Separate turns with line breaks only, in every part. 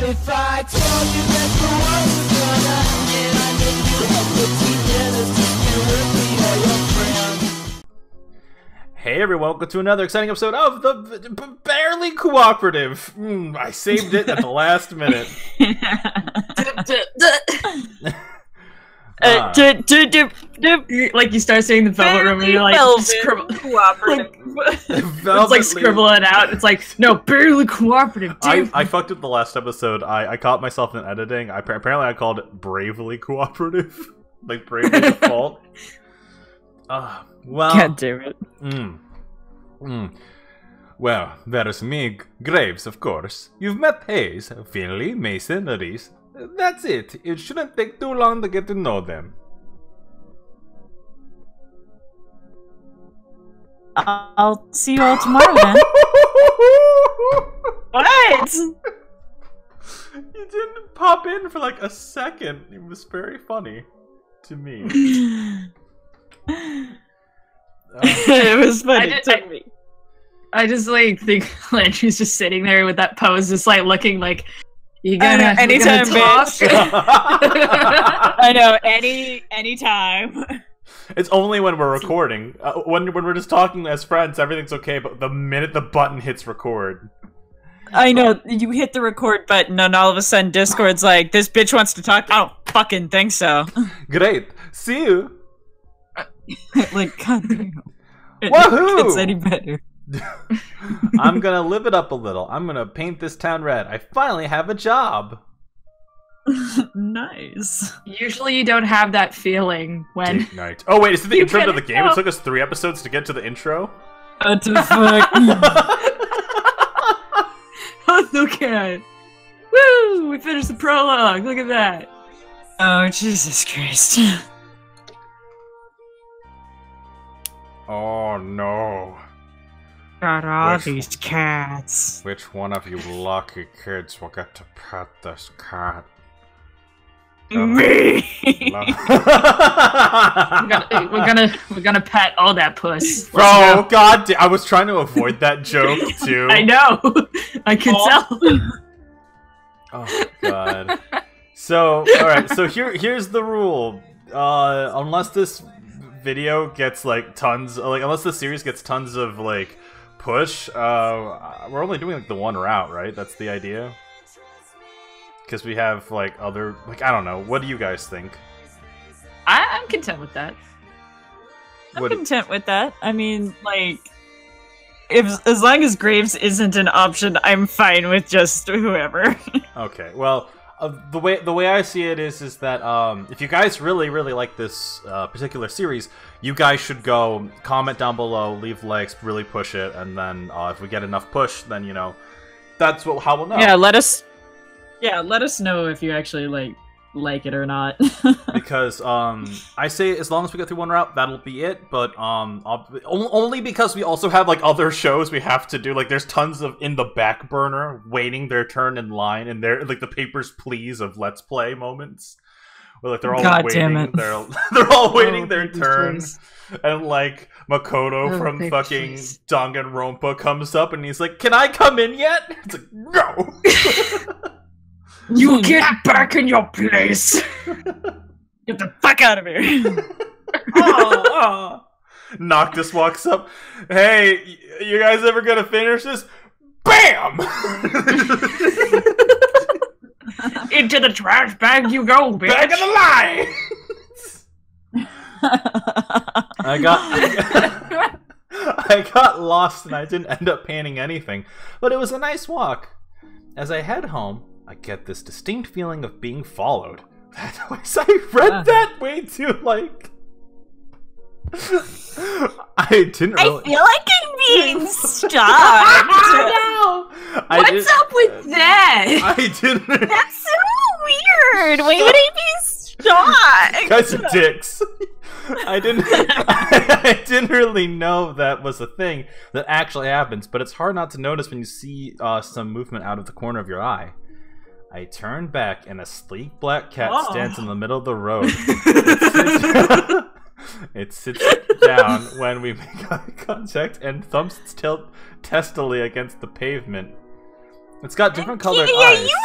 if I told you that the world was gonna end and you had to together to be or your friend?
Hey everyone, welcome to another exciting episode of the Barely Cooperative. I saved it at the last minute.
Like you start saying the velvet room and you're like cooperative. It's like scribbling out. It's like, no, barely cooperative, dude.
I fucked up the last episode. I caught myself in editing. Apparently I called it bravely cooperative. Like bravely default. Well,
God damn it.
Well, there's me, Graves, of course. You've met Hayes, Finley, Mason, Reese. That's it. It shouldn't take too long to get to know them.
I'll see you all tomorrow then.
What?
You didn't pop in for like a second. It was very funny to me.
It was funny to me. I just like think Landry's just sitting there with that pose, just like looking like you gonna
anytime,
talk.
I know, anytime.
It's only when we're recording. When we're just talking as friends, everything's okay. But the minute the button hits record,
I know, you hit the record button and all of a sudden Discord's like, this bitch wants to talk. I don't fucking think so.
Great. See you.
Like, God damn.
Woohoo!
It's any better.
I'm gonna live it up a little. I'm gonna paint this town red. I finally have a job.
Nice.
Usually you don't have that feeling when
Date night. Oh wait, is it the
You
intro to
get
the
it
game?
up.
It took us 3 episodes to get to the intro.
What the fuck?
oh, look at woo! We finished the prologue. Look at that.
Oh, Jesus Christ.
Oh no.
Got all
Which-
these cats.
Which one of you lucky kids will get to pet this cat?
Me!
We're gonna pet all that puss.
Oh god, I was trying to avoid that joke too.
I know. I can tell.
Oh god. So, alright, so here's the rule. Unless this video gets like tons, unless this series gets tons of like push, we're only doing like the one route, right? That's the idea. Because we have like other, like, I don't know. What do you guys think?
I'm content with that.
I'm content with that. I mean, like, as long as Graves isn't an option, I'm fine with just whoever.
Okay, well, the way I see it is that if you guys really like this particular series, you guys should go comment down below, leave likes, really push it, and then if we get enough push, then you know, that's how we'll know.
Yeah, let us know if you actually like it or not.
Because I say as long as we get through one route, that'll be it. But only because we also have like other shows we have to do. Like there's tons of in the back burner waiting their turn in line, and they're like the Papers, Please of Let's Play moments. Where like they're all
God
waiting.
damn it.
They're all waiting their
Papers,
turn.
Please.
And like Makoto from
Papers,
fucking
Please.
Danganronpa comes up and he's like, "Can I come in yet?" It's like, no.
You get back in your place.
Get the fuck out of here.
Noctis walks up. Hey, you guys ever gonna finish this? Bam!
Into the trash bag you go, bitch.
Back of the line! I got lost and I didn't end up painting anything, but it was a nice walk. As I head home, I get this distinct feeling of being followed. That was, I read that way too, like... I didn't really...
I feel like I'm being stalked.
What's up with that?
I didn't...
That's so weird. Why would I be stalked?
You guys are dicks. I didn't really know that was a thing that actually happens, but it's hard not to notice when you see some movement out of the corner of your eye. I turn back and a sleek black cat stands in the middle of the road. It sits down when we make eye contact and thumps its tail testily against the pavement. It's got different colored eyes.
Are you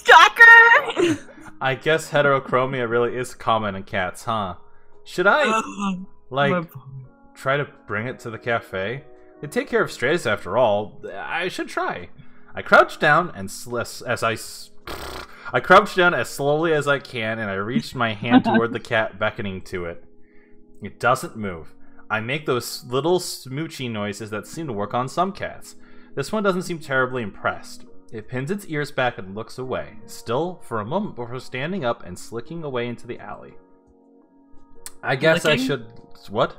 stalker!
I guess heterochromia really is common in cats, huh? Should I, like, try to bring it to the cafe? They take care of strays after all. I should try. I crouched down and I crouched down as slowly as I can, and I reached my hand toward the cat, beckoning to it. It doesn't move. I make those little smoochy noises that seem to work on some cats. This one doesn't seem terribly impressed. It pins its ears back and looks away, still for a moment before standing up and slinking away into the alley. I guess I should... What?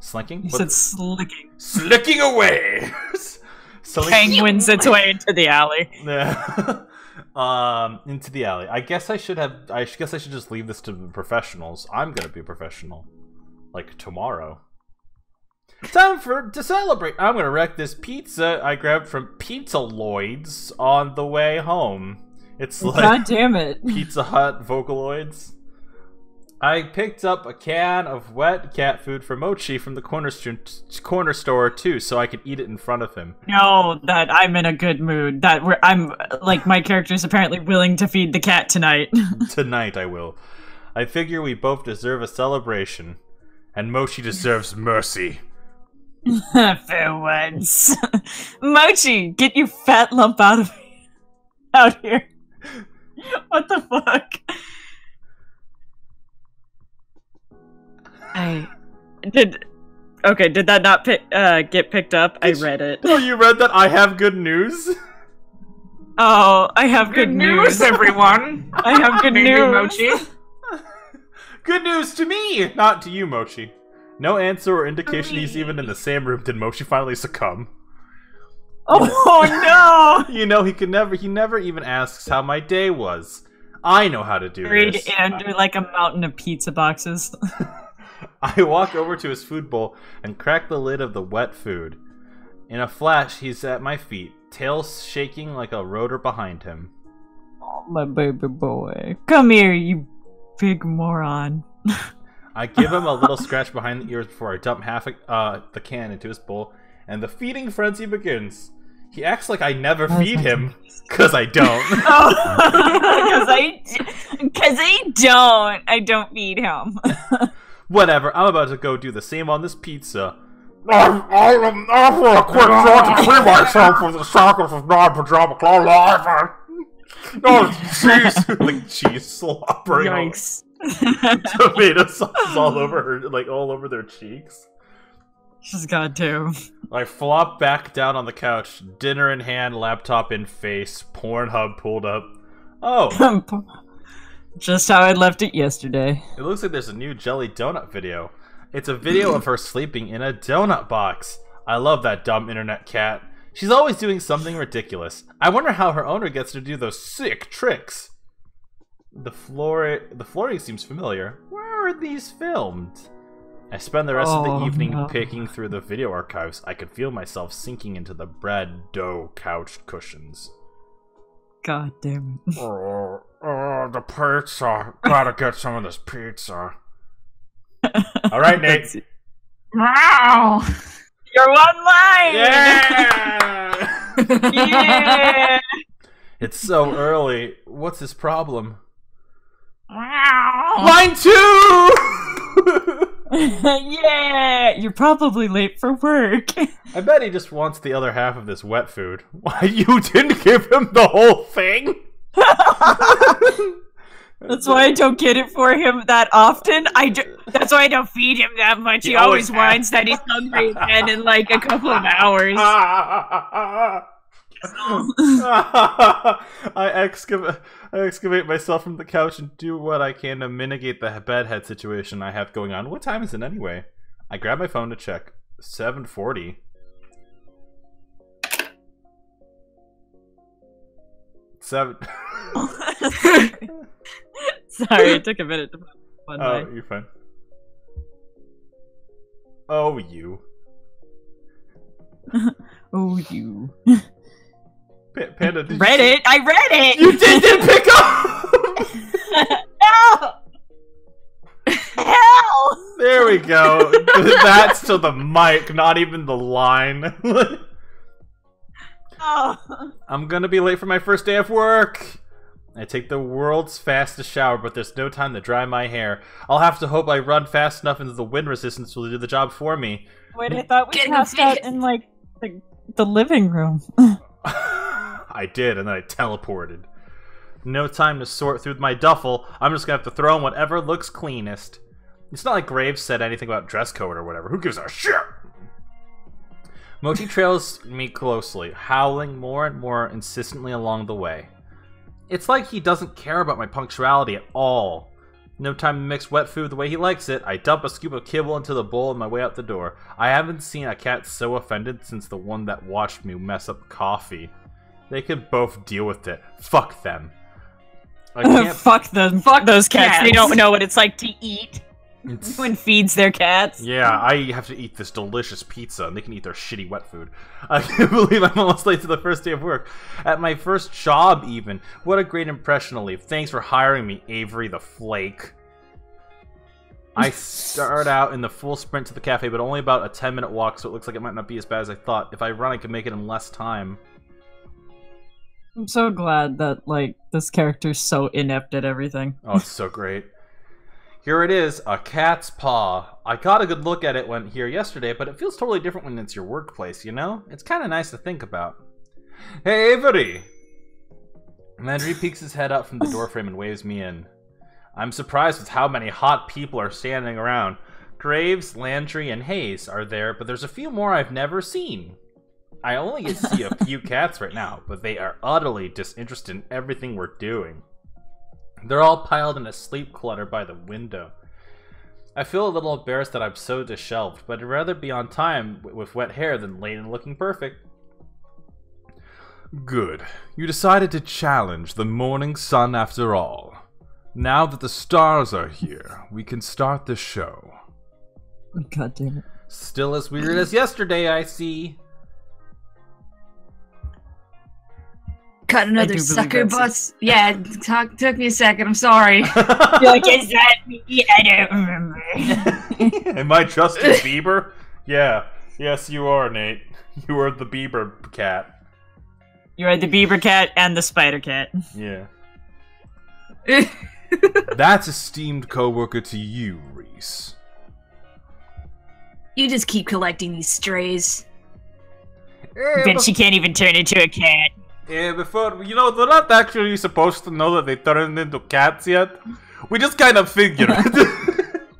Slinking?
You said slicking.
Slicking away!
Penguins its way into the alley.
Yeah. Into the alley. I guess I should just leave this to the professionals. I'm gonna be a professional. Like, tomorrow. Time to celebrate! I'm gonna wreck this pizza I grabbed from Pizza Lloyd's on the way home. It's like...
God damn it.
Pizza Hut Vocaloids. I picked up a can of wet cat food for Mochi from the corner store too, so I could eat it in front of him.
No, that I'm in a good mood. I'm like, my character's apparently willing to feed the cat tonight.
Tonight I will. I figure we both deserve a celebration, and Mochi deserves mercy.
For once. Mochi, get your fat lump out here. What the fuck? Did that not get picked up? I read it.
Oh, you read that? I have good news?
Oh, I have good news,
everyone.
I have good news.
Mochi.
Good news to me, not to you, Mochi. No answer or indication he's even in the same room did Mochi finally succumb.
Oh no!
You know, he never even asks how my day was. I know how to do this.
Under like a mountain of pizza boxes.
I walk over to his food bowl and crack the lid of the wet food. In a flash, he's at my feet, tail shaking like a rotor behind him.
Oh, my baby boy. Come here, you big moron.
I give him a little scratch behind the ears before I dump half the can into his bowl, and the feeding frenzy begins. He acts like I never feed him, cause I don't.
Cause I don't. I don't feed him.
Whatever, I'm about to go do the same on this pizza. I'm for a quick thought to free myself from the shackles of non-pajama life. Oh, jeez. Like cheese slobbering.
Yikes.
Tomato sauce is all over her, like all over their cheeks.
She's got to.
I flop back down on the couch, dinner in hand, laptop in face, Pornhub pulled up. Oh.
Just how I left it yesterday.
It looks like there's a new jelly donut video. It's a video of her sleeping in a donut box. I love that dumb internet cat. She's always doing something ridiculous. I wonder how her owner gets to do those sick tricks. The flooring seems familiar. Where are these filmed? I spend the rest of the evening picking through the video archives. I could feel myself sinking into the bread dough couch cushions.
God damn it.
The pizza. Gotta get some of this pizza. Alright, Nate.
Wow.
You're one line!
Yeah!
Yeah!
It's so early. What's his problem?
Wow.
Line 2!
Yeah! You're probably late for work.
I bet he just wants the other half of this wet food. Why, you didn't give him the whole thing?
That's why I don't get it for him that often. That's why I don't feed him that much. He always whines that he's hungry again in like a couple of hours.
I excavate myself from the couch and do what I can to mitigate the bedhead situation I have going on. What time is it anyway? I grab my phone to check. 7:40. Sorry,
it took a minute to find
Oh, you're fine. Oh, you.
Oh, you.
Panda, did
read it? I read it!
You didn't pick up!
No! Hell!
There we go. That's to the mic, not even the line.
Oh.
I'm gonna be late for my first day of work. I take the world's fastest shower, but there's no time to dry my hair. I'll have to hope I run fast enough into the wind resistance will do the job for me.
Wait, I thought we passed out in, like, the living room.
I did, and then I teleported. No time to sort through my duffel. I'm just gonna have to throw in whatever looks cleanest. It's not like Graves said anything about dress code or whatever. Who gives a shit? Mochi trails me closely, howling more and more insistently along the way. It's like he doesn't care about my punctuality at all. No time to mix wet food the way he likes it. I dump a scoop of kibble into the bowl on my way out the door. I haven't seen a cat so offended since the one that watched me mess up coffee. They could both deal with it. Fuck them. I can't...
Fuck them. Fuck those cats. They don't know what it's like to eat. When feeds their cats.
Yeah, I have to eat this delicious pizza, and they can eat their shitty wet food. I can't believe I'm almost late to the first day of work. At my first job, even. What a great impression to leave. Thanks for hiring me, Avery the Flake. I start out in the full sprint to the cafe, but only about a 10-minute walk, so it looks like it might not be as bad as I thought. If I run, I can make it in less time.
I'm so glad that, like, this character's so inept at everything.
Oh, it's so great. Here it is, a cat's paw. I got a good look at it when here yesterday, but it feels totally different when it's your workplace, you know? It's kind of nice to think about. Hey, Avery! Landry peeks his head up from the doorframe and waves me in. I'm surprised with how many hot people are standing around. Graves, Landry, and Hayes are there, but there's a few more I've never seen. I only get to see a few cats right now, but they are utterly disinterested in everything we're doing. They're all piled in a sleep clutter by the window. I feel a little embarrassed that I'm so disheveled, but I'd rather be on time with wet hair than late and looking perfect. Good. You decided to challenge the morning sun after all. Now that the stars are here, we can start the show.
God damn it.
Still as weird as yesterday, I see.
Cut another sucker bus. Yeah, took me a second. I'm sorry.
You're like, is that me? I don't remember.
Am I Justin Bieber? Yeah. Yes, you are, Nate. You are the Bieber cat.
You are the Bieber cat and the spider cat.
Yeah. That's esteemed co-worker to you, Reese.
You just keep collecting these strays.
Bet she can't even turn into a cat.
Yeah, before, you know, they're not actually supposed to know that they turned into cats yet. We just kind of figured.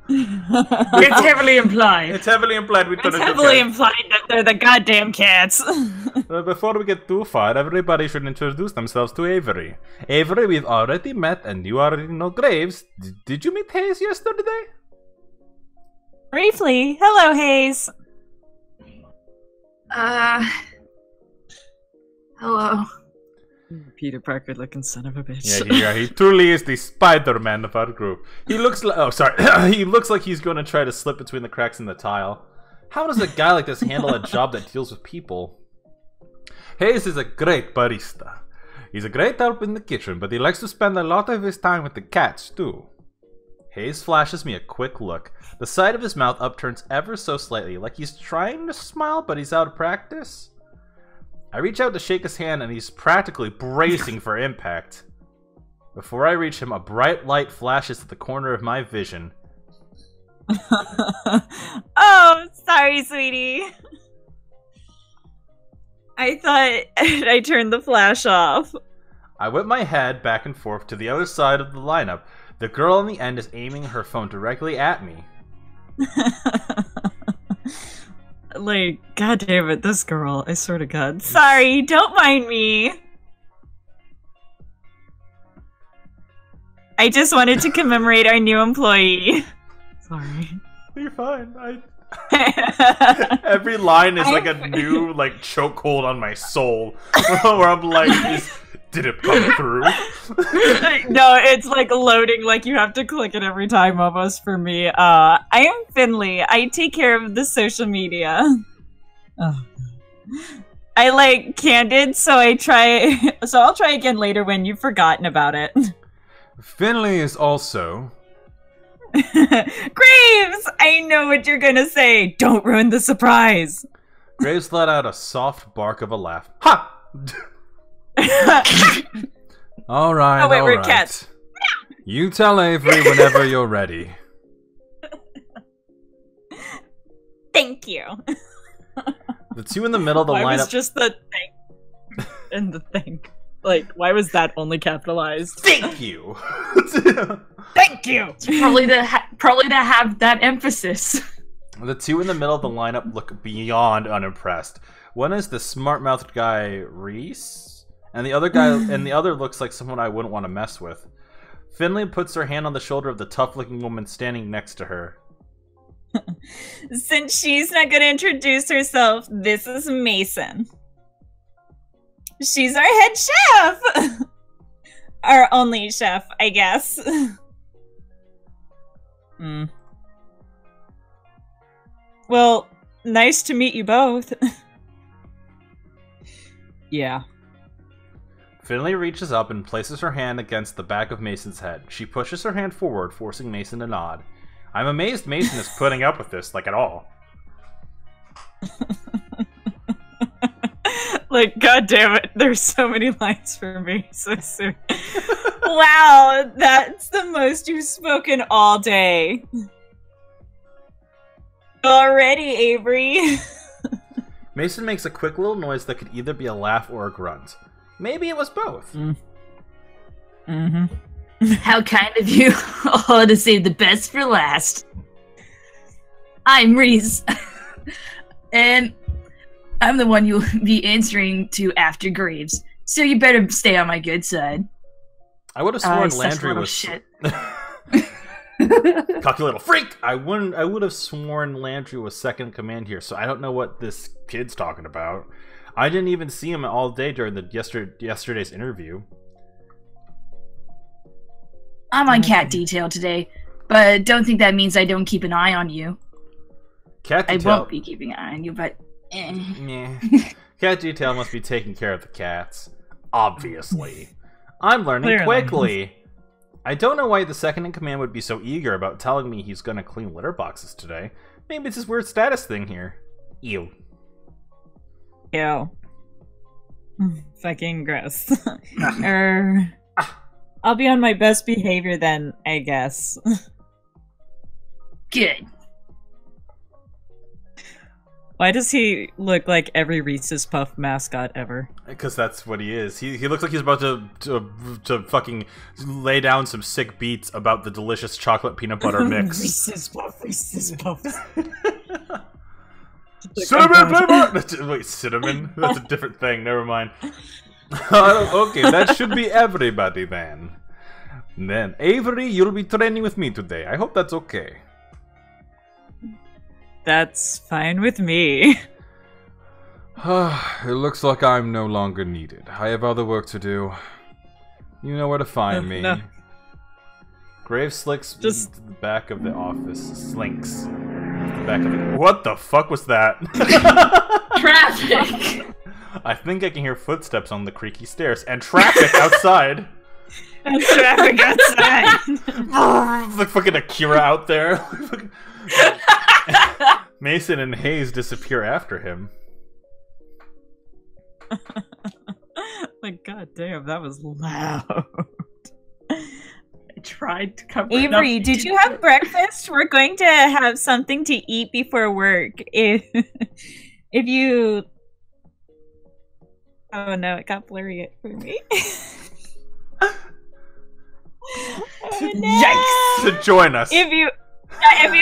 It's heavily implied.
It's heavily implied we turned into cats.
It's heavily implied that they're the goddamn cats.
Before we get too far, everybody should introduce themselves to Avery. Avery, we've already met, and you already know Graves. Did you meet Hayes yesterday?
Briefly. Hello, Hayes.
Hello.
Peter Parker looking son of a bitch.
Yeah, he truly is the Spider-Man of our group. He looks like, oh, sorry. He looks like he's going to try to slip between the cracks in the tile. How does a guy like this handle a job that deals with people? Hayes is a great barista. He's a great help in the kitchen, but he likes to spend a lot of his time with the cats, too. Hayes flashes me a quick look. The side of his mouth upturns ever so slightly, like he's trying to smile, but he's out of practice. I reach out to shake his hand, and he's practically bracing for impact. Before I reach him, a bright light flashes at the corner of my vision.
Oh, sorry, sweetie. I thought I turned the flash off.
I whip my head back and forth to the other side of the lineup. The girl on the end is aiming her phone directly at me.
Like, god damn it, this girl, I swear to god. Sorry, don't mind me. I just wanted to commemorate our new employee. Sorry.
You're fine. Every line is like a new, like, chokehold on my soul. Where I'm like, did it come through?
No, it's like loading, like you have to click it every time almost for me. I am Finley. I take care of the social media. Oh. I like Candid, so I'll try again later when you've forgotten about it.
Finley is also...
Graves! I know what you're gonna say. Don't ruin the surprise.
Graves let out a soft bark of a laugh. Ha! All right,
Oh, wait,
all
we're
right.
cats.
You tell Avery whenever you're ready.
Thank you.
The two in the middle of the
Why
lineup.
was just the thing and the thing? Like, why was that only capitalized?
Thank you.
Thank you.
Probably to have that emphasis.
The two in the middle of the lineup look beyond unimpressed. One is the smart-mouthed guy, Reese, and the other looks like someone I wouldn't want to mess with. Finley puts her hand on the shoulder of the tough-looking woman standing next to her.
Since she's not gonna introduce herself, this is Mason. She's our head chef! Our only chef, I guess. Well, nice to meet you both. Yeah.
Finley reaches up and places her hand against the back of Mason's head. She pushes her hand forward, forcing Mason to nod. I'm amazed Mason is putting up with this, like, at all.
Like, god damn it, there's so many lines for me so soon. Wow, that's the most you've spoken all day. Already, Avery.
Mason makes a quick little noise that could either be a laugh or a grunt. Maybe it was both.
How kind of you all to save the best for last. I'm Reese. And I'm the one you'll be answering to after Graves. So you better stay on my good side.
I would have sworn
such
Landry
little
was
shit.
Cocky little freak! I would have sworn Landry was second in command here, so I don't know what this kid's talking about. I didn't even see him all day during the yesterday's interview.
I'm on cat detail today, but don't think that means I don't keep an eye on you.
Cat
I
detail.
won't be keeping an eye on you, but
Yeah. Cat detail must be taking care of the cats. Obviously. I'm learning
Clearly.
quickly. I don't know why the second in command would be so eager about telling me he's gonna clean litter boxes today. Maybe it's his weird status thing here. Ew.
Ew. Fucking gross. I'll be on my best behavior then, I guess.
good.
Why does he look like every Reese's Puff mascot ever?
Because that's what he is. He looks like he's about to fucking lay down some sick beats about the delicious chocolate peanut butter mix.
Reese's Puff, Reese's Puff.
Cinnamon flavor! Wait, cinnamon? That's a different thing. Never mind. Okay, that should be everybody then. Then, Avery, you'll be training with me today. I hope that's okay.
That's fine with me.
It looks like I'm no longer needed. I have other work to do. You know where to find me.
No.
Graves slinks
Just-
to the back of the office. Slinks. To the back of the... What the fuck was that?
Traffic!
I think I can hear footsteps on the creaky stairs and traffic outside.
And traffic outside.
Like fucking Akira out there. Mason and Hayes disappear after him.
Like, god damn, that was loud.
I tried to cover
Avery, did you have breakfast? We're going to have something to eat before work. If you... Oh no, it got blurry for me. Oh, no.
To join us.
If you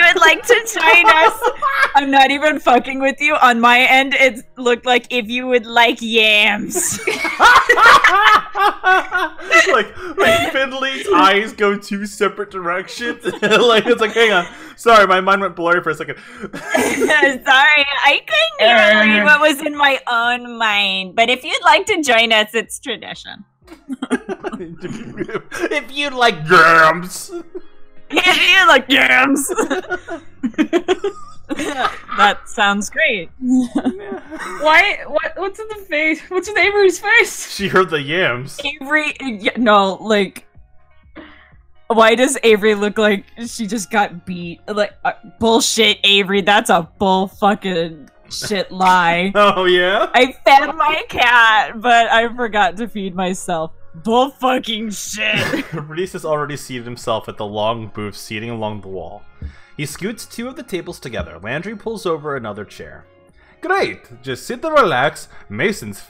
would like to join us, I'm not even fucking with you. On my end, it looked like if you would like yams.
like Finley's eyes go two separate directions. Like it's like, hang on, sorry, my mind went blurry for a second.
Sorry, I couldn't even read what was in my own mind. But if you'd like to join us, it's tradition.
If you like yams.
If you like yams. That sounds great.
Why? What's in the face? What's in Avery's face?
She heard the yams.
Avery, no, like, why does Avery look like she just got beat? Like, bullshit, Avery, that's a bull fucking shit lie.
Oh yeah?
I fed my cat, but I forgot to feed myself. Bull fucking shit.
Reese has already seated himself at the long booth seating along the wall. He scoots two of the tables together. Landry pulls over another chair. Great! Just sit and relax. Mason's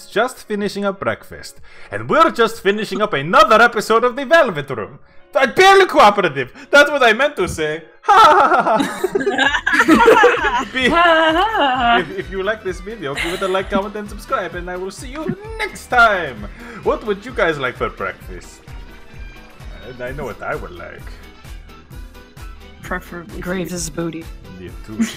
just finishing up breakfast. And we're just finishing up another episode of The Velvet Room. Barely cooperative! That's what I meant to say! Ha If you like this video, give it a like, comment, and subscribe, and I will see you next time! What would you guys like for breakfast? I know what I would like.
Preferably
Graves' booty.
The douche.